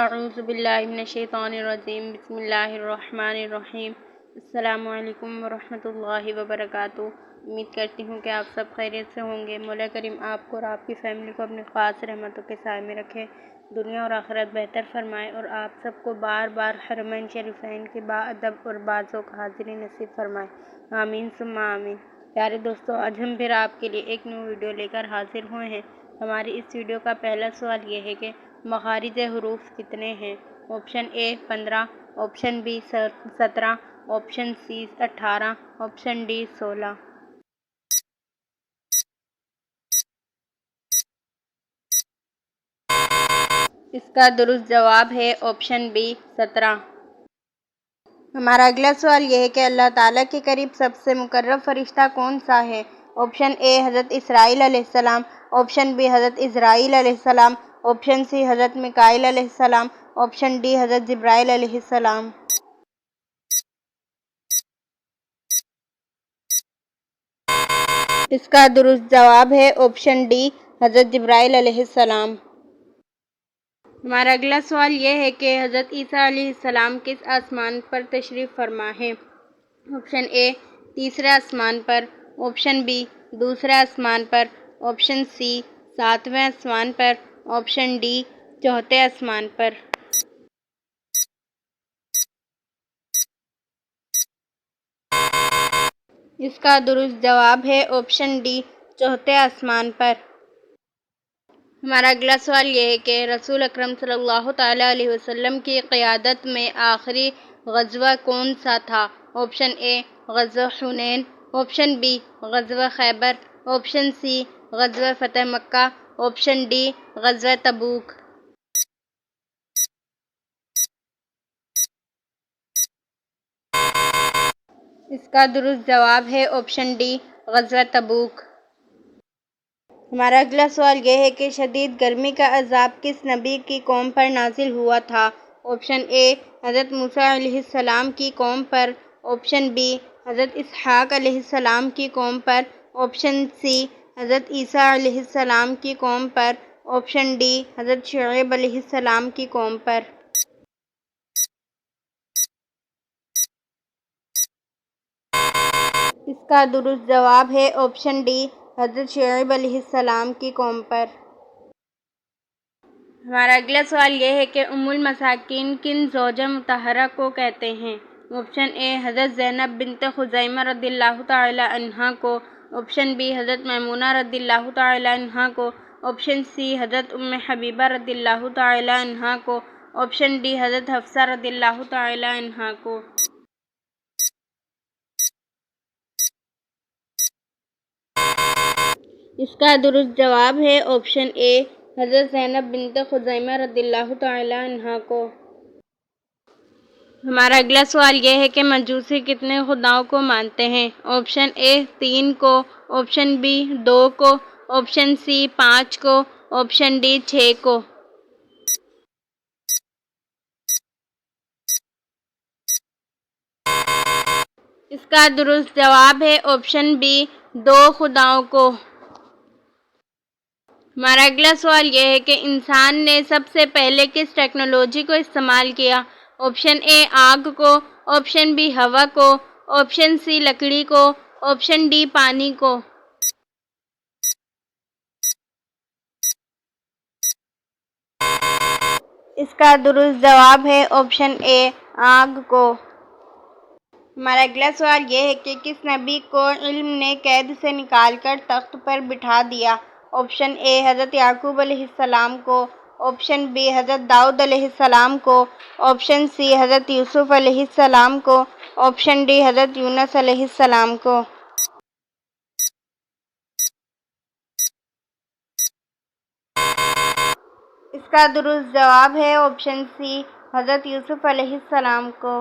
اعوذ باللہ من الشیطان الرجیم بسم اللہ الرحمن الرحیم السلام علیکم ورحمۃ اللہ وبرکاتہ۔ امید کرتی ہوں کہ آپ سب خیریت سے ہوں گے۔ مولا کریم آپ کو اور آپ کی فیملی کو اپنی خاص رحمتوں کے سائے میں رکھے، دنیا اور آخرت بہتر فرمائے اور آپ سب کو بار بار حرمین شریفین کے باادب اور باذوق حاضری نصیب فرمائے، آمین ثم آمین۔ پیارے دوستو، آج ہم پھر آپ کے لیے ایک نیو ویڈیو لے کر حاضر ہوئے ہیں۔ ہماری اس ویڈیو کا پہلا سوال یہ ہے کہ مخارج حروف کتنے ہیں؟ Option A 15، option B 17، option C 18، option D 16۔ اس کا درست جواب ہے آپشن بی 17۔ ہمارا اگلا سوال یہ ہے کہ اللہ تعالیٰ کے قریب سب سے مقرب فرشتہ کون سا ہے؟ آپشن اے حضرت اسرائیل علیہ السلام، آپشن بی حضرت اسرائیل علیہ السلام، آپشن سی حضرت میکائیل علیہ السلام، آپشن ڈی حضرت جبرائیل علیہ السلام۔ اس کا درست جواب ہے آپشن ڈی حضرت جبرائیل علیہ السلام۔ ہمارا اگلا سوال یہ ہے کہ حضرت عیسیٰ علیہ السلام کس آسمان پر تشریف فرما ہے؟ آپشن اے تیسرے آسمان پر، آپشن بی دوسرے آسمان پر، آپشن سی ساتویں آسمان پر، آپشن ڈی چوتھے آسمان پر۔ اس کا درست جواب ہے آپشن ڈی چوتھے آسمان پر۔ ہمارا اگلا سوال یہ ہے کہ رسول اکرم صلی اللہ تعالیٰ علیہ وسلم کی قیادت میں آخری غزوہ کون سا تھا؟ آپشن اے غزوہ حنین، آپشن بی غزوہ خیبر، آپشن سی غزوہ فتح مکہ، آپشن ڈی غزوہ تبوک۔ اس کا درست جواب ہے آپشن ڈی غزوہ تبوک۔ ہمارا اگلا سوال یہ ہے کہ شدید گرمی کا عذاب کس نبی کی قوم پر نازل ہوا تھا؟ آپشن اے حضرت موسیٰ علیہ السلام کی قوم پر، آپشن بی حضرت اسحاق علیہ السلام کی قوم پر، آپشن سی حضرت عیسیٰ علیہ السلام کی قوم پر، آپشن ڈی حضرت شعیب علیہ السلام کی قوم پر۔ اس کا درست جواب ہے آپشن ڈی حضرت شعیب علیہ السلام کی قوم پر۔ ہمارا اگلا سوال یہ ہے کہ ام المساکین کن زوجہ مطہرہ کو کہتے ہیں؟ آپشن اے حضرت زینب بنت خزیمہ رضی اللہ تعالی عنہا کو، آپشن بی حضرت میمونہ رضی اللہ تعالی عنہا کو، آپشن سی حضرت ام حبیبہ رضی اللہ تعالی عنہا کو، آپشن ڈی حضرت حفصہ رضی اللہ تعالی عنہا کو۔ اس کا درست جواب ہے آپشن اے حضرت زینب بنت خزیمہ رضی اللہ تعالی عنہا کو۔ ہمارا اگلا سوال یہ ہے کہ مجوسی کتنے خداؤں کو مانتے ہیں؟ آپشن اے 3 کو، آپشن بی 2 کو، آپشن سی 5 کو، آپشن ڈی 6 کو۔ اس کا درست جواب ہے آپشن بی 2 خداؤں کو۔ ہمارا اگلا سوال یہ ہے کہ انسان نے سب سے پہلے کس ٹیکنالوجی کو استعمال کیا؟ آپشن اے آگ کو، آپشن بی ہوا کو، آپشن سی لکڑی کو، آپشن ڈی پانی کو۔ اس کا درست جواب ہے آپشن اے آگ کو۔ ہمارا اگلا سوال یہ ہے کہ کس نبی کو علم نے قید سے نکال کر تخت پر بٹھا دیا؟ آپشن اے حضرت یعقوب علیہ السلام کو، آپشن بی حضرت داؤد علیہ السلام کو، آپشن سی حضرت یوسف علیہ السلام کو، آپشن ڈی حضرت یونس علیہ السلام کو۔ اس کا درست جواب ہے آپشن سی حضرت یوسف علیہ السلام کو۔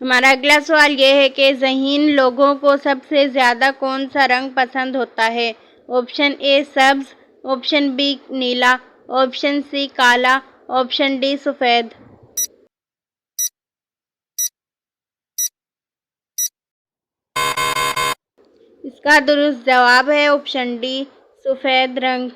ہمارا اگلا سوال یہ ہے کہ ذہین لوگوں کو سب سے زیادہ کون سا رنگ پسند ہوتا ہے؟ آپشن اے سبز، آپشن بی نیلا، آپشن سی کالا، آپشن ڈی سفید۔ اس کا درست جواب ہے آپشن ڈی سفید رنگ۔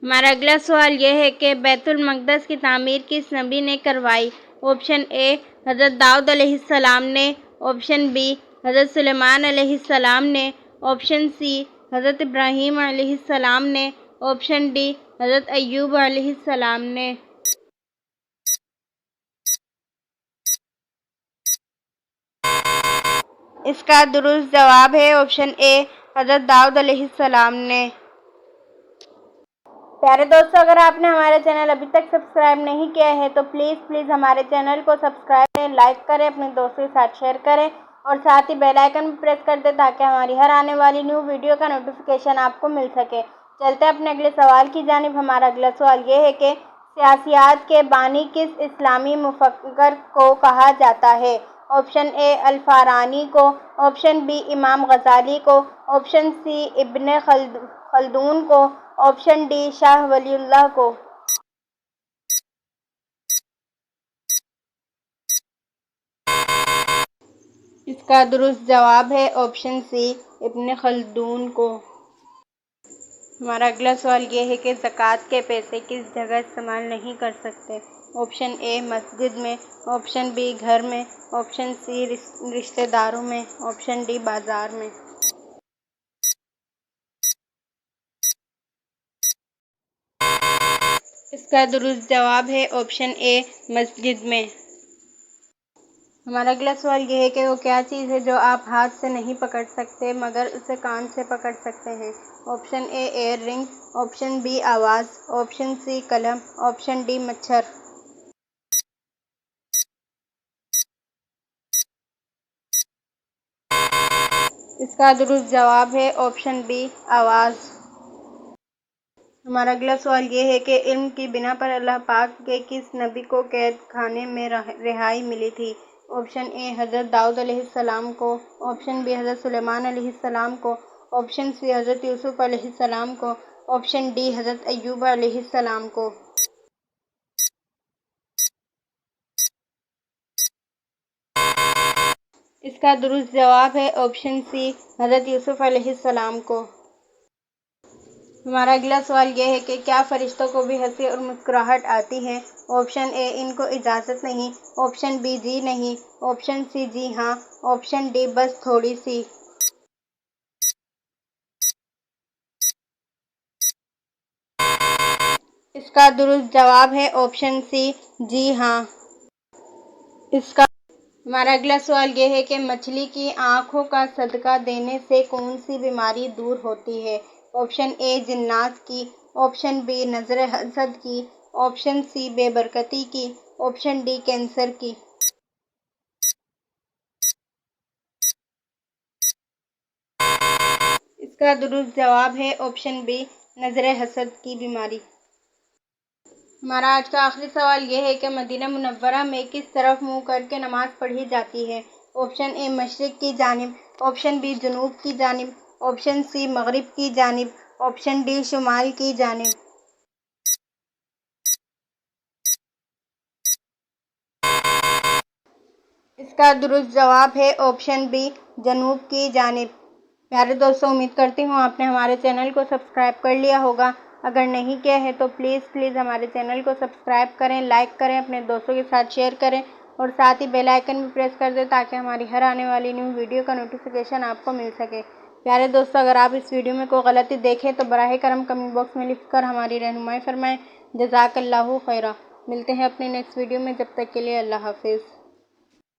ہمارا اگلا سوال یہ ہے کہ بیت المقدس کی تعمیر کس نبی نے کروائی؟ آپشن اے حضرت داؤد علیہ السلام نے، آپشن بی حضرت سلیمان علیہ السلام نے، آپشن سی حضرت ابراہیم علیہ السلام نے، آپشن ڈی حضرت ایوب علیہ السلام نے۔ اس کا درست جواب ہے آپشن اے حضرت داؤد علیہ السلام نے۔ پیارے دوستو، اگر آپ نے ہمارا چینل ابھی تک سبسکرائب نہیں کیا ہے تو پلیز ہمارے چینل کو سبسکرائب کریں، لائک کریں، اپنے دوستوں کے ساتھ شیئر کریں اور ساتھ ہی بیل آئیکن بھی پریس کر دیں تاکہ ہماری ہر آنے والی نیو ویڈیو کا نوٹیفیکیشن آپ کو مل سکے۔ چلتے ہیں اپنے اگلے سوال کی جانب۔ ہمارا اگلا سوال یہ ہے کہ سیاسیات کے بانی کس اسلامی مفکر کو کہا جاتا ہے؟ آپشن اے الفارانی کو، آپشن بی امام غزالی کو، آپشن سی ابن خلدون کو، آپشن ڈی شاہ ولی اللہ کو۔ اس کا درست جواب ہے آپشن سی ابن خلدون کو۔ ہمارا اگلا سوال یہ ہے کہ زکوٰۃ کے پیسے کس جگہ استعمال نہیں کر سکتے؟ آپشن اے مسجد میں، آپشن بی گھر میں، آپشن سی رشتہ داروں میں، آپشن ڈی بازار میں۔ اس کا درست جواب ہے آپشن اے مسجد میں۔ ہمارا اگلا سوال یہ ہے کہ وہ کیا چیز ہے جو آپ ہاتھ سے نہیں پکڑ سکتے مگر اسے کان سے پکڑ سکتے ہیں؟ آپشن اے ایئر رنگ، آپشن بی آواز، آپشن سی قلم، آپشن ڈی مچھر۔ اس کا درست جواب ہے آپشن بی آواز۔ ہمارا اگلا سوال یہ ہے کہ علم کی بنا پر اللہ پاک کے کس نبی کو قید خانے میں رہائی ملی تھی؟ آپشن اے حضرت داؤد علیہ السلام کو، آپشن بی حضرت سلیمان علیہ السلام کو، آپشن سی حضرت یوسف علیہ السلام کو، آپشن ڈی حضرت ایوب علیہ السلام کو۔ اس کا درست جواب ہے آپشن سی حضرت یوسف علیہ السلام کو۔ ہمارا اگلا سوال یہ ہے کہ کیا فرشتوں کو بھی ہنسی اور مسکراہٹ آتی ہے؟ آپشن اے ان کو اجازت نہیں، آپشن بی جی نہیں، آپشن سی جی ہاں، آپشن ڈی بس تھوڑی سی۔ اس کا درست جواب ہے آپشن سی جی ہاں۔ ہمارا اگلا سوال یہ ہے کہ مچھلی کی آنکھوں کا صدقہ دینے سے کون سی بیماری دور ہوتی ہے؟ آپشن اے جنات کی، آپشن بی نظر حسد کی، آپشن سی بے برکتی کی، آپشن ڈی کینسر کی۔ اس کا درست جواب ہے آپشن بی نظر حسد کی بیماری۔ ہمارا آج کا آخری سوال یہ ہے کہ مدینہ منورہ میں کس طرف منہ کر کے نماز پڑھی جاتی ہے؟ آپشن اے مشرق کی جانب، آپشن بی جنوب کی جانب، آپشن سی مغرب کی جانب، آپشن ڈی شمال کی جانب۔ اس کا درست جواب ہے آپشن بی جنوب کی جانب۔ پیارے دوستو، امید کرتی ہوں آپ نے ہمارے چینل کو سبسکرائب کر لیا ہوگا۔ اگر نہیں کیا ہے تو پلیز ہمارے چینل کو سبسکرائب کریں، لائک کریں، اپنے دوستوں کے ساتھ شیئر کریں اور ساتھ ہی بیل آئیکن بھی پریس کر دیں تاکہ ہماری ہر آنے والی نیو ویڈیو کا نوٹیفیکیشن آپ کو مل سکے۔ پیارے دوستو، اگر آپ اس ویڈیو میں کوئی غلطی دیکھیں تو براہ کرم کمنٹ باکس میں لکھ کر ہماری رہنمائی فرمائیں۔ جزاک اللہ خیرا۔ ملتے ہیں اپنے نیکسٹ ویڈیو میں، جب تک کے لیے اللہ حافظ۔